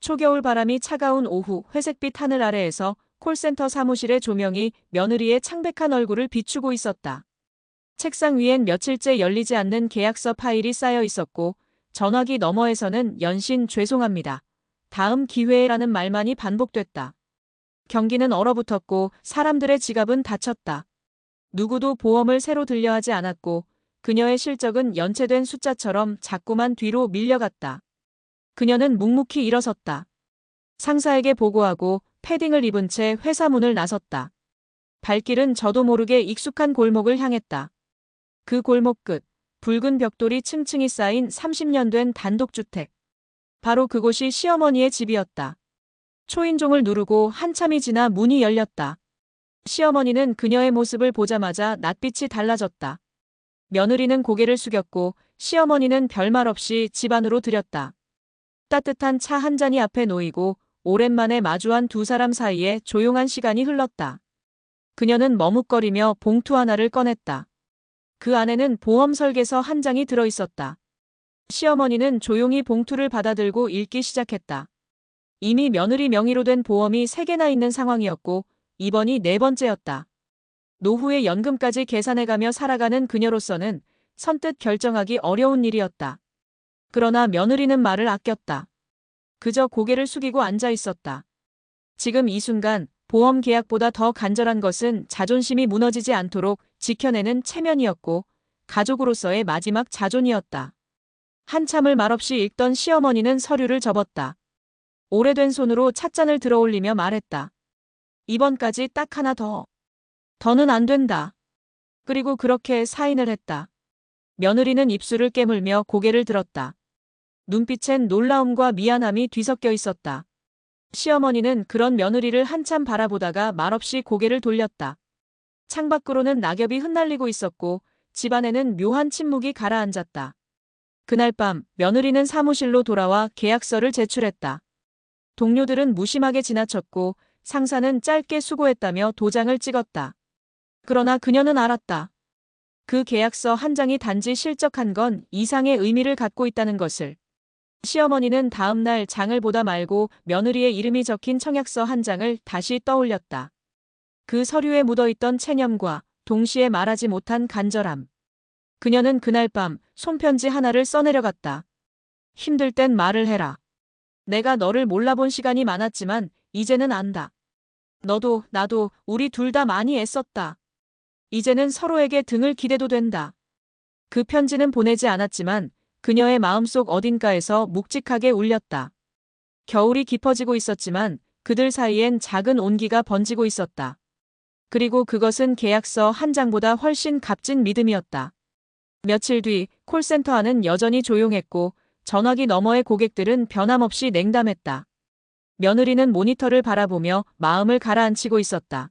초겨울 바람이 차가운 오후 회색빛 하늘 아래에서 콜센터 사무실의 조명이 며느리의 창백한 얼굴을 비추고 있었다. 책상 위엔 며칠째 열리지 않는 계약서 파일이 쌓여 있었고 전화기 너머에서는 연신 죄송합니다. 다음 기회에라는 말만이 반복됐다. 경기는 얼어붙었고 사람들의 지갑은 닫혔다. 누구도 보험을 새로 들려하지 않았고 그녀의 실적은 연체된 숫자처럼 자꾸만 뒤로 밀려갔다. 그녀는 묵묵히 일어섰다. 상사에게 보고하고 패딩을 입은 채 회사 문을 나섰다. 발길은 저도 모르게 익숙한 골목을 향했다. 그 골목 끝, 붉은 벽돌이 층층이 쌓인 30년 된 단독주택. 바로 그곳이 시어머니의 집이었다. 초인종을 누르고 한참이 지나 문이 열렸다. 시어머니는 그녀의 모습을 보자마자 낯빛이 달라졌다. 며느리는 고개를 숙였고 시어머니는 별말 없이 집 안으로 들였다. 따뜻한 차 한 잔이 앞에 놓이고 오랜만에 마주한 두 사람 사이에 조용한 시간이 흘렀다. 그녀는 머뭇거리며 봉투 하나를 꺼냈다. 그 안에는 보험 설계서 한 장이 들어있었다. 시어머니는 조용히 봉투를 받아들고 읽기 시작했다. 이미 며느리 명의로 된 보험이 3개나 있는 상황이었고 이번이 4번째였다. 노후의 연금까지 계산해가며 살아가는 그녀로서는 선뜻 결정하기 어려운 일이었다. 그러나 며느리는 말을 아꼈다. 그저 고개를 숙이고 앉아 있었다. 지금 이 순간 보험 계약보다 더 간절한 것은 자존심이 무너지지 않도록 지켜내는 체면이었고 가족으로서의 마지막 자존이었다. 한참을 말없이 읽던 시어머니는 서류를 접었다. 오래된 손으로 찻잔을 들어올리며 말했다. 이번까지 딱 하나 더. 더는 안 된다. 그리고 그렇게 사인을 했다. 며느리는 입술을 깨물며 고개를 들었다. 눈빛엔 놀라움과 미안함이 뒤섞여 있었다. 시어머니는 그런 며느리를 한참 바라보다가 말없이 고개를 돌렸다. 창밖으로는 낙엽이 흩날리고 있었고 집안에는 묘한 침묵이 가라앉았다. 그날 밤 며느리는 사무실로 돌아와 계약서를 제출했다. 동료들은 무심하게 지나쳤고 상사는 짧게 수고했다며 도장을 찍었다. 그러나 그녀는 알았다. 그 계약서 한 장이 단지 실적한 건 이상의 의미를 갖고 있다는 것을. 시어머니는 다음 날 장을 보다 말고 며느리의 이름이 적힌 청약서 한 장을 다시 떠올렸다. 그 서류에 묻어있던 체념과 동시에 말하지 못한 간절함. 그녀는 그날 밤 손편지 하나를 써내려갔다. 힘들 땐 말을 해라. 내가 너를 몰라본 시간이 많았지만 이제는 안다. 너도 나도 우리 둘 다 많이 애썼다. 이제는 서로에게 등을 기대도 된다. 그 편지는 보내지 않았지만 그녀의 마음속 어딘가에서 묵직하게 울렸다. 겨울이 깊어지고 있었지만 그들 사이엔 작은 온기가 번지고 있었다. 그리고 그것은 계약서 한 장보다 훨씬 값진 믿음이었다. 며칠 뒤 콜센터 안은 여전히 조용했고 전화기 너머의 고객들은 변함없이 냉담했다. 며느리는 모니터를 바라보며 마음을 가라앉히고 있었다.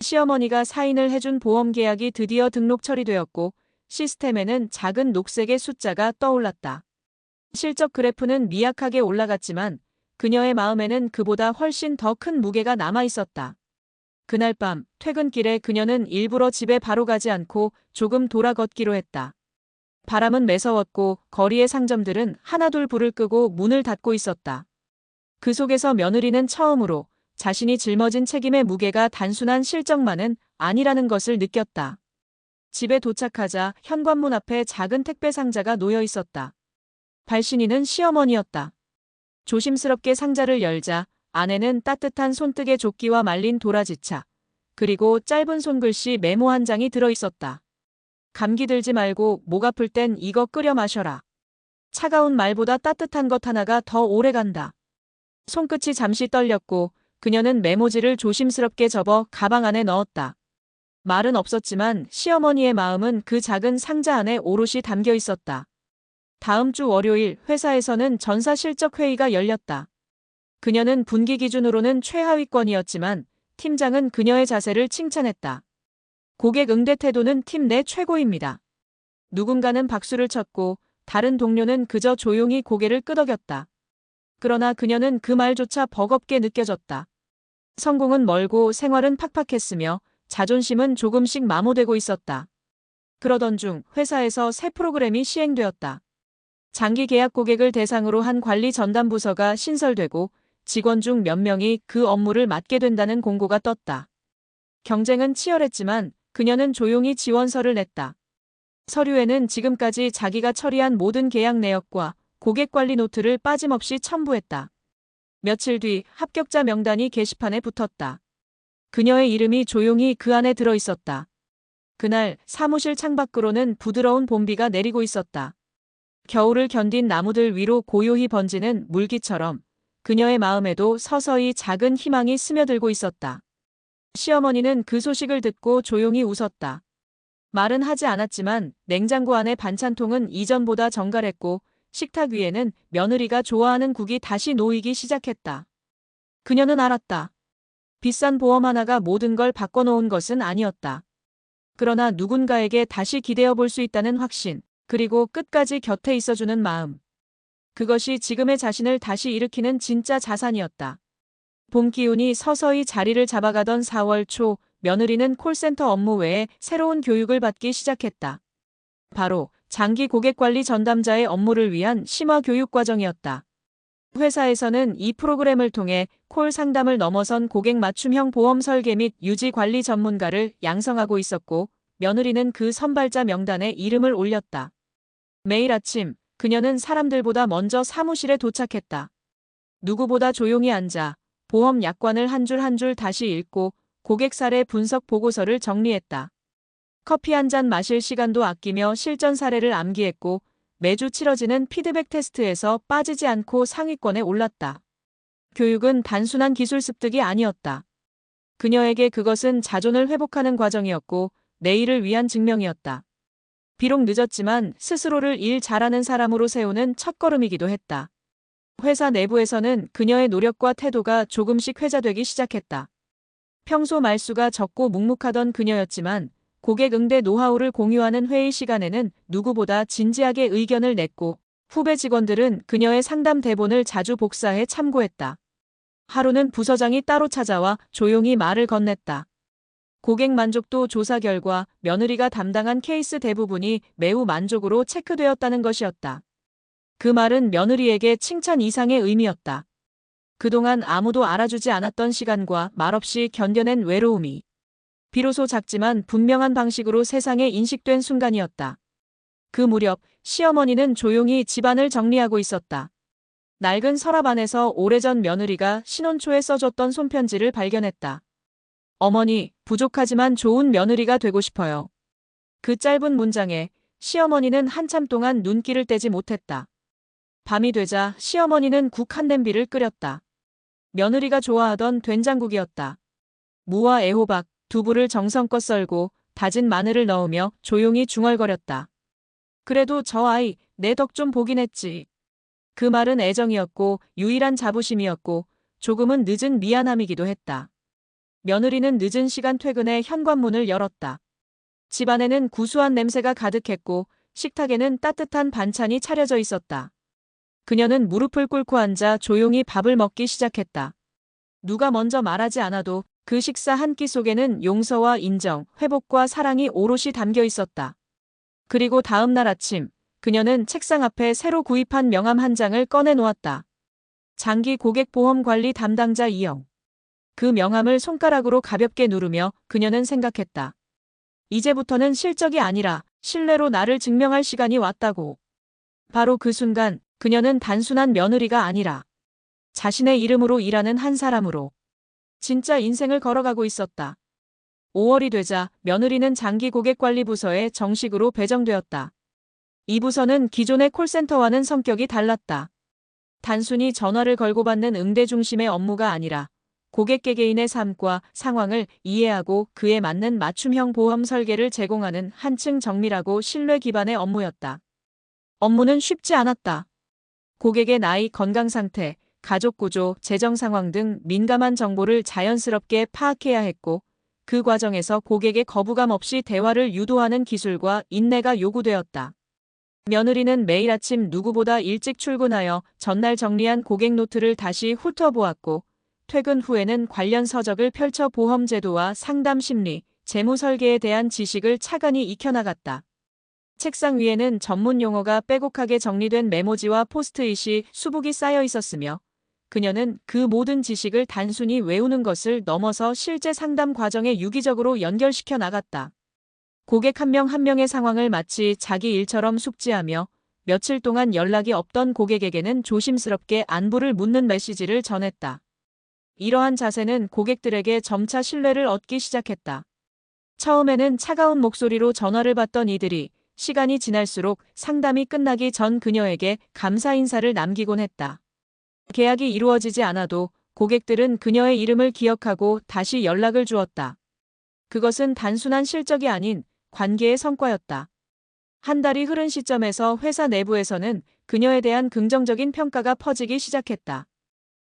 시어머니가 사인을 해준 보험 계약이 드디어 등록 처리되었고 시스템에는 작은 녹색의 숫자가 떠올랐다. 실적 그래프는 미약하게 올라갔지만 그녀의 마음에는 그보다 훨씬 더 큰 무게가 남아 있었다. 그날 밤 퇴근길에 그녀는 일부러 집에 바로 가지 않고 조금 돌아 걷기로 했다. 바람은 매서웠고 거리의 상점들은 하나둘 불을 끄고 문을 닫고 있었다. 그 속에서 며느리는 처음으로 자신이 짊어진 책임의 무게가 단순한 실적만은 아니라는 것을 느꼈다. 집에 도착하자 현관문 앞에 작은 택배 상자가 놓여 있었다. 발신인은 시어머니였다. 조심스럽게 상자를 열자 안에는 따뜻한 손뜨개 조끼와 말린 도라지차, 그리고 짧은 손글씨 메모 한 장이 들어 있었다. 감기 들지 말고 목 아플 땐 이거 끓여 마셔라. 차가운 말보다 따뜻한 것 하나가 더 오래 간다. 손끝이 잠시 떨렸고 그녀는 메모지를 조심스럽게 접어 가방 안에 넣었다. 말은 없었지만 시어머니의 마음은 그 작은 상자 안에 오롯이 담겨 있었다. 다음 주 월요일 회사에서는 전사 실적 회의가 열렸다. 그녀는 분기 기준으로는 최하위권이었지만 팀장은 그녀의 자세를 칭찬했다. 고객 응대 태도는 팀 내 최고입니다. 누군가는 박수를 쳤고 다른 동료는 그저 조용히 고개를 끄덕였다. 그러나 그녀는 그 말조차 버겁게 느껴졌다. 성공은 멀고 생활은 팍팍했으며 자존심은 조금씩 마모되고 있었다. 그러던 중 회사에서 새 프로그램이 시행되었다. 장기 계약 고객을 대상으로 한 관리 전담 부서가 신설되고 직원 중 몇 명이 그 업무를 맡게 된다는 공고가 떴다. 경쟁은 치열했지만 그녀는 조용히 지원서를 냈다. 서류에는 지금까지 자기가 처리한 모든 계약 내역과 고객 관리 노트를 빠짐없이 첨부했다. 며칠 뒤 합격자 명단이 게시판에 붙었다. 그녀의 이름이 조용히 그 안에 들어 있었다. 그날 사무실 창밖으로는 부드러운 봄비가 내리고 있었다. 겨울을 견딘 나무들 위로 고요히 번지는 물기처럼 그녀의 마음에도 서서히 작은 희망이 스며들고 있었다. 시어머니는 그 소식을 듣고 조용히 웃었다. 말은 하지 않았지만 냉장고 안의 반찬통은 이전보다 정갈했고 식탁 위에는 며느리가 좋아하는 국이 다시 놓이기 시작했다. 그녀는 알았다. 비싼 보험 하나가 모든 걸 바꿔놓은 것은 아니었다. 그러나 누군가에게 다시 기대어 볼 수 있다는 확신, 그리고 끝까지 곁에 있어주는 마음. 그것이 지금의 자신을 다시 일으키는 진짜 자산이었다. 봄 기운이 서서히 자리를 잡아가던 4월 초, 며느리는 콜센터 업무 외에 새로운 교육을 받기 시작했다. 바로 장기 고객관리 전담자의 업무를 위한 심화 교육 과정이었다. 회사에서는 이 프로그램을 통해 콜 상담을 넘어선 고객 맞춤형 보험 설계 및 유지 관리 전문가를 양성하고 있었고, 며느리는 그 선발자 명단에 이름을 올렸다. 매일 아침, 그녀는 사람들보다 먼저 사무실에 도착했다. 누구보다 조용히 앉아 보험 약관을 한 줄 한 줄 다시 읽고 고객 사례 분석 보고서를 정리했다. 커피 한 잔 마실 시간도 아끼며 실전 사례를 암기했고 매주 치러지는 피드백 테스트에서 빠지지 않고 상위권에 올랐다. 교육은 단순한 기술 습득이 아니었다. 그녀에게 그것은 자존을 회복하는 과정이었고 내일을 위한 증명이었다. 비록 늦었지만 스스로를 일 잘하는 사람으로 세우는 첫걸음이기도 했다. 회사 내부에서는 그녀의 노력과 태도가 조금씩 회자되기 시작했다. 평소 말수가 적고 묵묵하던 그녀였지만 고객 응대 노하우를 공유하는 회의 시간에는 누구보다 진지하게 의견을 냈고 후배 직원들은 그녀의 상담 대본을 자주 복사해 참고했다. 하루는 부서장이 따로 찾아와 조용히 말을 건넸다. 고객 만족도 조사 결과 며느리가 담당한 케이스 대부분이 매우 만족으로 체크되었다는 것이었다. 그 말은 며느리에게 칭찬 이상의 의미였다. 그동안 아무도 알아주지 않았던 시간과 말없이 견뎌낸 외로움이 비로소 작지만 분명한 방식으로 세상에 인식된 순간이었다. 그 무렵 시어머니는 조용히 집안을 정리하고 있었다. 낡은 서랍 안에서 오래전 며느리가 신혼 초에 써줬던 손편지를 발견했다. 어머니, 부족하지만 좋은 며느리가 되고 싶어요. 그 짧은 문장에 시어머니는 한참 동안 눈길을 떼지 못했다. 밤이 되자 시어머니는 국 한 냄비를 끓였다. 며느리가 좋아하던 된장국이었다. 무와 애호박, 두부를 정성껏 썰고 다진 마늘을 넣으며 조용히 중얼거렸다. 그래도 저 아이, 내 덕 좀 보긴 했지. 그 말은 애정이었고 유일한 자부심이었고 조금은 늦은 미안함이기도 했다. 며느리는 늦은 시간 퇴근해 현관문을 열었다. 집안에는 구수한 냄새가 가득했고 식탁에는 따뜻한 반찬이 차려져 있었다. 그녀는 무릎을 꿇고 앉아 조용히 밥을 먹기 시작했다. 누가 먼저 말하지 않아도 그 식사 한 끼 속에는 용서와 인정, 회복과 사랑이 오롯이 담겨 있었다. 그리고 다음 날 아침, 그녀는 책상 앞에 새로 구입한 명함 한 장을 꺼내 놓았다. 장기 고객 보험 관리 담당자 이영. 그 명함을 손가락으로 가볍게 누르며 그녀는 생각했다. 이제부터는 실적이 아니라 신뢰로 나를 증명할 시간이 왔다고. 바로 그 순간 그녀는 단순한 며느리가 아니라 자신의 이름으로 일하는 한 사람으로 진짜 인생을 걸어가고 있었다. 5월이 되자 며느리는 장기 고객관리 부서에 정식으로 배정되었다. 이 부서는 기존의 콜센터와는 성격이 달랐다. 단순히 전화를 걸고 받는 응대 중심의 업무가 아니라 고객 개개인의 삶과 상황을 이해하고 그에 맞는 맞춤형 보험 설계를 제공하는 한층 정밀하고 신뢰 기반의 업무였다. 업무는 쉽지 않았다. 고객의 나이, 건강 상태, 가족 구조, 재정 상황 등 민감한 정보를 자연스럽게 파악해야 했고 그 과정에서 고객의 거부감 없이 대화를 유도하는 기술과 인내가 요구되었다. 며느리는 매일 아침 누구보다 일찍 출근하여 전날 정리한 고객 노트를 다시 훑어보았고 퇴근 후에는 관련 서적을 펼쳐 보험 제도와 상담 심리, 재무 설계에 대한 지식을 차근히 익혀나갔다. 책상 위에는 전문 용어가 빼곡하게 정리된 메모지와 포스트잇이 수북이 쌓여 있었으며 그녀는 그 모든 지식을 단순히 외우는 것을 넘어서 실제 상담 과정에 유기적으로 연결시켜 나갔다. 고객 한 명 한 명의 상황을 마치 자기 일처럼 숙지하며 며칠 동안 연락이 없던 고객에게는 조심스럽게 안부를 묻는 메시지를 전했다. 이러한 자세는 고객들에게 점차 신뢰를 얻기 시작했다. 처음에는 차가운 목소리로 전화를 받던 이들이 시간이 지날수록 상담이 끝나기 전 그녀에게 감사 인사를 남기곤 했다. 계약이 이루어지지 않아도 고객들은 그녀의 이름을 기억하고 다시 연락을 주었다. 그것은 단순한 실적이 아닌 관계의 성과였다. 한 달이 흐른 시점에서 회사 내부에서는 그녀에 대한 긍정적인 평가가 퍼지기 시작했다.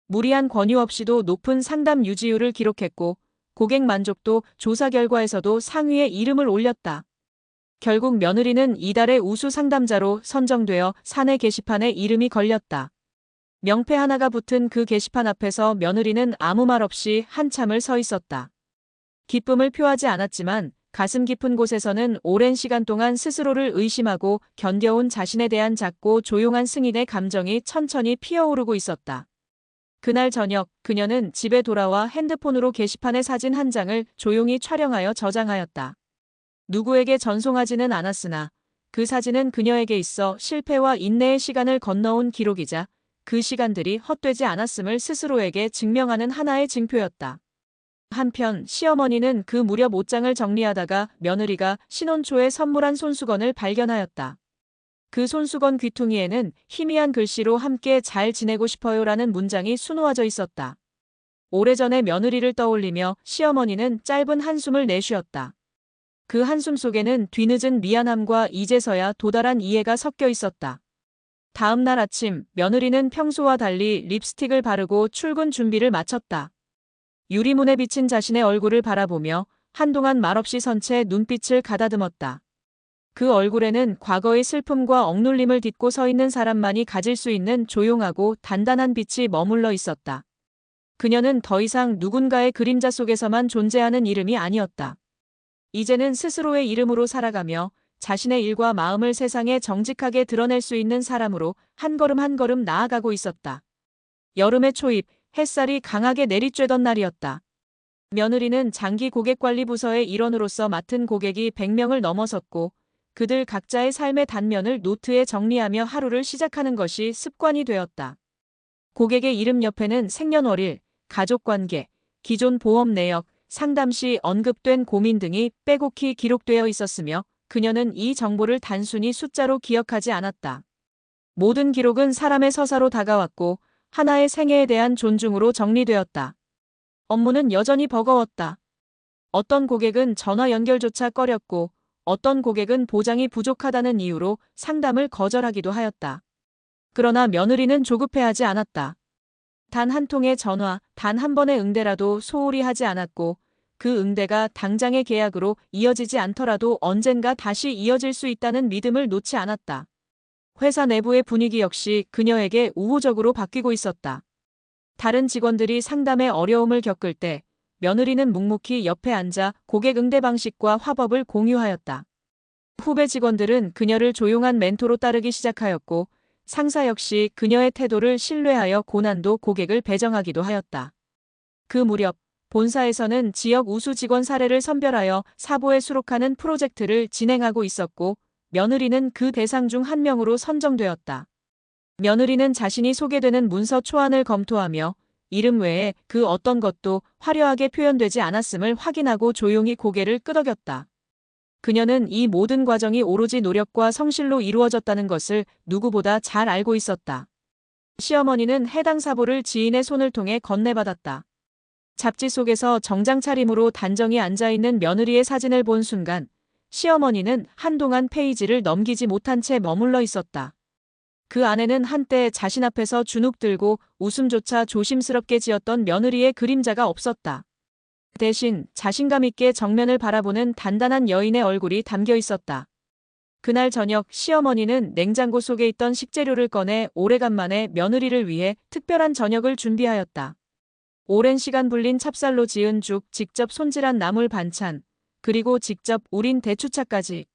무리한 권유 없이도 높은 상담 유지율을 기록했고 고객 만족도 조사 결과에서도 상위에 이름을 올렸다. 결국 며느리는 이달의 우수 상담자로 선정되어 사내 게시판에 이름이 걸렸다. 명패 하나가 붙은 그 게시판 앞에서 며느리는 아무 말 없이 한참을 서 있었다. 기쁨을 표하지 않았지만 가슴 깊은 곳에서는 오랜 시간 동안 스스로를 의심하고 견뎌온 자신에 대한 작고 조용한 승인의 감정이 천천히 피어오르고 있었다. 그날 저녁 그녀는 집에 돌아와 핸드폰으로 게시판의 사진 한 장을 조용히 촬영하여 저장하였다. 누구에게 전송하지는 않았으나 그 사진은 그녀에게 있어 실패와 인내의 시간을 건너온 기록이자 그 시간들이 헛되지 않았음을 스스로에게 증명하는 하나의 증표였다. 한편 시어머니는 그 무렵 옷장을 정리하다가 며느리가 신혼 초에 선물한 손수건을 발견하였다. 그 손수건 귀퉁이에는 희미한 글씨로 함께 잘 지내고 싶어요라는 문장이 수놓아져 있었다. 오래전의 며느리를 떠올리며 시어머니는 짧은 한숨을 내쉬었다. 그 한숨 속에는 뒤늦은 미안함과 이제서야 도달한 이해가 섞여 있었다. 다음 날 아침 며느리는 평소와 달리 립스틱을 바르고 출근 준비를 마쳤다. 유리문에 비친 자신의 얼굴을 바라보며 한동안 말없이 선 채 눈빛을 가다듬었다. 그 얼굴에는 과거의 슬픔과 억눌림을 딛고 서 있는 사람만이 가질 수 있는 조용하고 단단한 빛이 머물러 있었다. 그녀는 더 이상 누군가의 그림자 속에서만 존재하는 이름이 아니었다. 이제는 스스로의 이름으로 살아가며 자신의 일과 마음을 세상에 정직하게 드러낼 수 있는 사람으로 한 걸음 한 걸음 나아가고 있었다. 여름의 초입, 햇살이 강하게 내리쬐던 날이었다. 며느리는 장기 고객관리 부서의 일원으로서 맡은 고객이 100명을 넘어섰고 그들 각자의 삶의 단면을 노트에 정리하며 하루를 시작하는 것이 습관이 되었다. 고객의 이름 옆에는 생년월일, 가족관계, 기존 보험 내역, 상담 시 언급된 고민 등이 빼곡히 기록되어 있었으며 그녀는 이 정보를 단순히 숫자로 기억하지 않았다. 모든 기록은 사람의 서사로 다가왔고 하나의 생애에 대한 존중으로 정리되었다. 업무는 여전히 버거웠다. 어떤 고객은 전화 연결조차 꺼렸고 어떤 고객은 보장이 부족하다는 이유로 상담을 거절하기도 하였다. 그러나 며느리는 조급해하지 않았다. 단 한 통의 전화, 단 한 번의 응대라도 소홀히 하지 않았고 그 응대가 당장의 계약으로 이어지지 않더라도 언젠가 다시 이어질 수 있다는 믿음을 놓지 않았다. 회사 내부의 분위기 역시 그녀에게 우호적으로 바뀌고 있었다. 다른 직원들이 상담에 어려움을 겪을 때 며느리는 묵묵히 옆에 앉아 고객 응대 방식과 화법을 공유하였다. 후배 직원들은 그녀를 조용한 멘토로 따르기 시작하였고 상사 역시 그녀의 태도를 신뢰하여 고난도 고객을 배정하기도 하였다. 그 무렵 본사에서는 지역 우수 직원 사례를 선별하여 사보에 수록하는 프로젝트를 진행하고 있었고 며느리는 그 대상 중 한 명으로 선정되었다. 며느리는 자신이 소개되는 문서 초안을 검토하며 이름 외에 그 어떤 것도 화려하게 표현되지 않았음을 확인하고 조용히 고개를 끄덕였다. 그녀는 이 모든 과정이 오로지 노력과 성실로 이루어졌다는 것을 누구보다 잘 알고 있었다. 시어머니는 해당 사보를 지인의 손을 통해 건네받았다. 잡지 속에서 정장 차림으로 단정히 앉아있는 며느리의 사진을 본 순간 시어머니는 한동안 페이지를 넘기지 못한 채 머물러 있었다. 그 안에는 한때 자신 앞에서 주눅 들고 웃음조차 조심스럽게 지었던 며느리의 그림자가 없었다. 대신 자신감 있게 정면을 바라보는 단단한 여인의 얼굴이 담겨 있었다. 그날 저녁 시어머니는 냉장고 속에 있던 식재료를 꺼내 오래간만에 며느리를 위해 특별한 저녁을 준비하였다. 오랜 시간 불린 찹쌀로 지은 죽, 직접 손질한 나물 반찬, 그리고 직접 우린 대추차까지.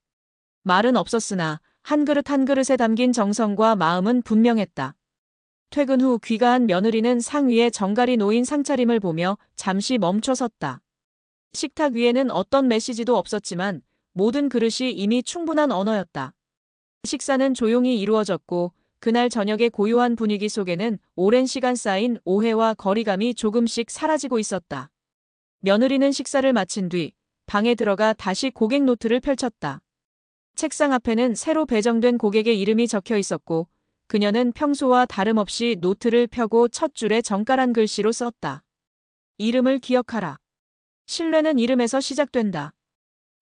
말은 없었으나 한 그릇 한 그릇에 담긴 정성과 마음은 분명했다. 퇴근 후 귀가한 며느리는 상 위에 정갈이 놓인 상차림을 보며 잠시 멈춰 섰다. 식탁 위에는 어떤 메시지도 없었지만 모든 그릇이 이미 충분한 언어였다. 식사는 조용히 이루어졌고 그날 저녁의 고요한 분위기 속에는 오랜 시간 쌓인 오해와 거리감이 조금씩 사라지고 있었다. 며느리는 식사를 마친 뒤 방에 들어가 다시 고객 노트를 펼쳤다. 책상 앞에는 새로 배정된 고객의 이름이 적혀 있었고 그녀는 평소와 다름없이 노트를 펴고 첫 줄에 정갈한 글씨로 썼다. 이름을 기억하라. 신뢰는 이름에서 시작된다.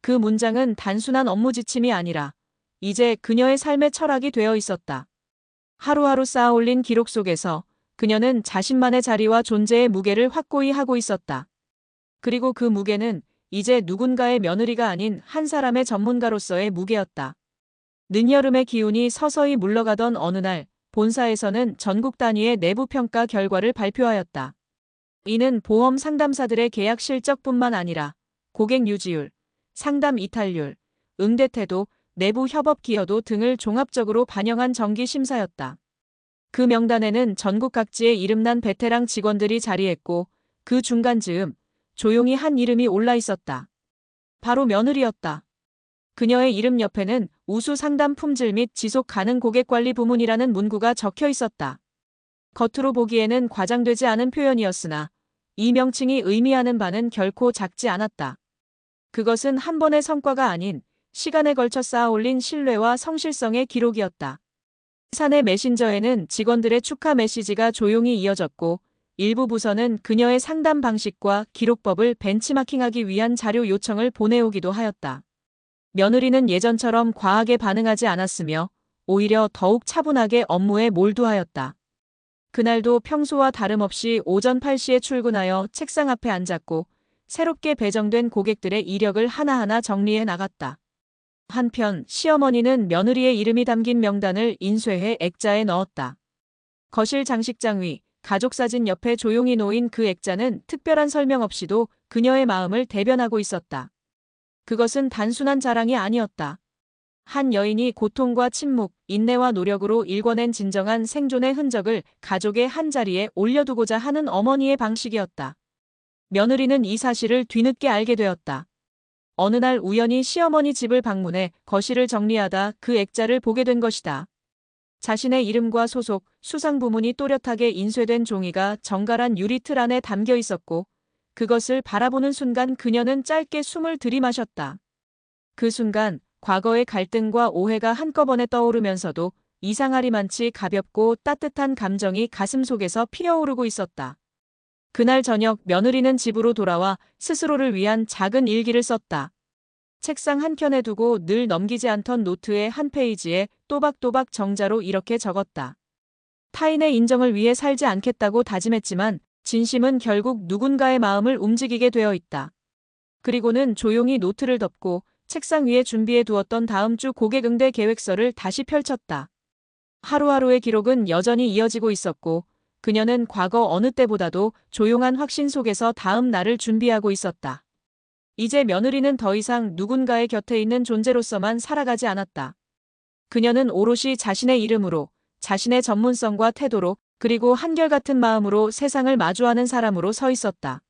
그 문장은 단순한 업무 지침이 아니라 이제 그녀의 삶의 철학이 되어 있었다. 하루하루 쌓아올린 기록 속에서 그녀는 자신만의 자리와 존재의 무게를 확고히 하고 있었다. 그리고 그 무게는 이제 누군가의 며느리가 아닌 한 사람의 전문가로서의 무게였다. 늦여름의 기운이 서서히 물러가던 어느 날 본사에서는 전국 단위의 내부 평가 결과를 발표하였다. 이는 보험 상담사들의 계약 실적뿐만 아니라 고객 유지율, 상담 이탈률, 응대 태도, 내부 협업 기여도 등을 종합적으로 반영한 정기 심사였다. 그 명단에는 전국 각지의 이름난 베테랑 직원들이 자리했고 그 중간 즈음 조용히 한 이름이 올라 있었다. 바로 며느리였다. 그녀의 이름 옆에는 우수 상담 품질 및 지속 가능 고객 관리 부문이라는 문구가 적혀 있었다. 겉으로 보기에는 과장되지 않은 표현이었으나 이 명칭이 의미하는 바는 결코 작지 않았다. 그것은 한 번의 성과가 아닌 시간에 걸쳐 쌓아올린 신뢰와 성실성의 기록이었다. 사내 메신저에는 직원들의 축하 메시지가 조용히 이어졌고 일부 부서는 그녀의 상담 방식과 기록법을 벤치마킹하기 위한 자료 요청을 보내오기도 하였다. 며느리는 예전처럼 과하게 반응하지 않았으며 오히려 더욱 차분하게 업무에 몰두하였다. 그날도 평소와 다름없이 오전 8시에 출근하여 책상 앞에 앉았고 새롭게 배정된 고객들의 이력을 하나하나 정리해 나갔다. 한편 시어머니는 며느리의 이름이 담긴 명단을 인쇄해 액자에 넣었다. 거실 장식장 위, 가족사진 옆에 조용히 놓인 그 액자는 특별한 설명 없이도 그녀의 마음을 대변하고 있었다. 그것은 단순한 자랑이 아니었다. 한 여인이 고통과 침묵, 인내와 노력으로 일궈낸 진정한 생존의 흔적을 가족의 한자리에 올려두고자 하는 어머니의 방식이었다. 며느리는 이 사실을 뒤늦게 알게 되었다. 어느 날 우연히 시어머니 집을 방문해 거실을 정리하다 그 액자를 보게 된 것이다. 자신의 이름과 소속, 수상 부문이 또렷하게 인쇄된 종이가 정갈한 유리틀 안에 담겨 있었고 그것을 바라보는 순간 그녀는 짧게 숨을 들이마셨다. 그 순간 과거의 갈등과 오해가 한꺼번에 떠오르면서도 이상하리만치 가볍고 따뜻한 감정이 가슴속에서 피어오르고 있었다. 그날 저녁 며느리는 집으로 돌아와 스스로를 위한 작은 일기를 썼다. 책상 한켠에 두고 늘 넘기지 않던 노트의 한 페이지에 또박또박 정자로 이렇게 적었다. 타인의 인정을 위해 살지 않겠다고 다짐했지만 진심은 결국 누군가의 마음을 움직이게 되어 있다. 그리고는 조용히 노트를 덮고 책상 위에 준비해 두었던 다음 주 고객 응대 계획서를 다시 펼쳤다. 하루하루의 기록은 여전히 이어지고 있었고 그녀는 과거 어느 때보다도 조용한 확신 속에서 다음 날을 준비하고 있었다. 이제 며느리는 더 이상 누군가의 곁에 있는 존재로서만 살아가지 않았다. 그녀는 오롯이 자신의 이름으로, 자신의 전문성과 태도로, 그리고 한결같은 마음으로 세상을 마주하는 사람으로 서 있었다.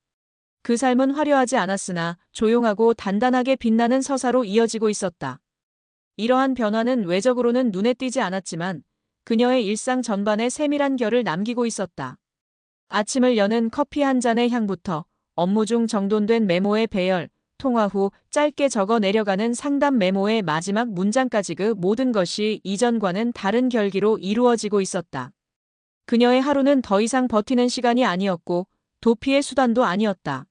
그 삶은 화려하지 않았으나 조용하고 단단하게 빛나는 서사로 이어지고 있었다. 이러한 변화는 외적으로는 눈에 띄지 않았지만 그녀의 일상 전반에 세밀한 결을 남기고 있었다. 아침을 여는 커피 한 잔의 향부터 업무 중 정돈된 메모의 배열, 통화 후 짧게 적어 내려가는 상담 메모의 마지막 문장까지 그 모든 것이 이전과는 다른 결기로 이루어지고 있었다. 그녀의 하루는 더 이상 버티는 시간이 아니었고 도피의 수단도 아니었다.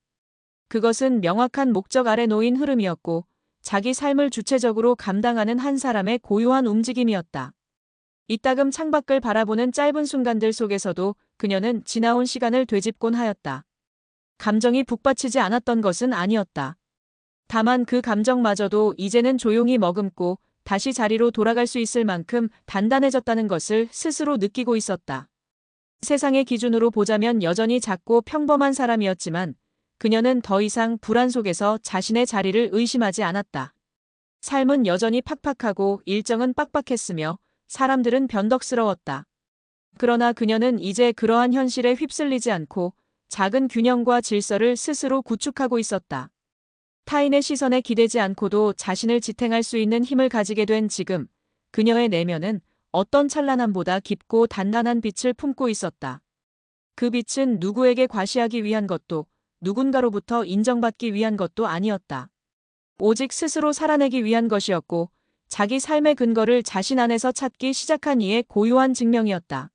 그것은 명확한 목적 아래 놓인 흐름이었고 자기 삶을 주체적으로 감당하는 한 사람의 고요한 움직임이었다. 이따금 창밖을 바라보는 짧은 순간들 속에서도 그녀는 지나온 시간을 되짚곤 하였다. 감정이 북받치지 않았던 것은 아니었다. 다만 그 감정마저도 이제는 조용히 머금고 다시 자리로 돌아갈 수 있을 만큼 단단해졌다는 것을 스스로 느끼고 있었다. 세상의 기준으로 보자면 여전히 작고 평범한 사람이었지만 그녀는 더 이상 불안 속에서 자신의 자리를 의심하지 않았다. 삶은 여전히 팍팍하고 일정은 빡빡했으며 사람들은 변덕스러웠다. 그러나 그녀는 이제 그러한 현실에 휩쓸리지 않고 작은 균형과 질서를 스스로 구축하고 있었다. 타인의 시선에 기대지 않고도 자신을 지탱할 수 있는 힘을 가지게 된 지금, 그녀의 내면은 어떤 찬란함보다 깊고 단단한 빛을 품고 있었다. 그 빛은 누구에게 과시하기 위한 것도, 누군가로부터 인정받기 위한 것도 아니었다. 오직 스스로 살아내기 위한 것이었고, 자기 삶의 근거를 자신 안에서 찾기 시작한 이의 고유한 증명이었다.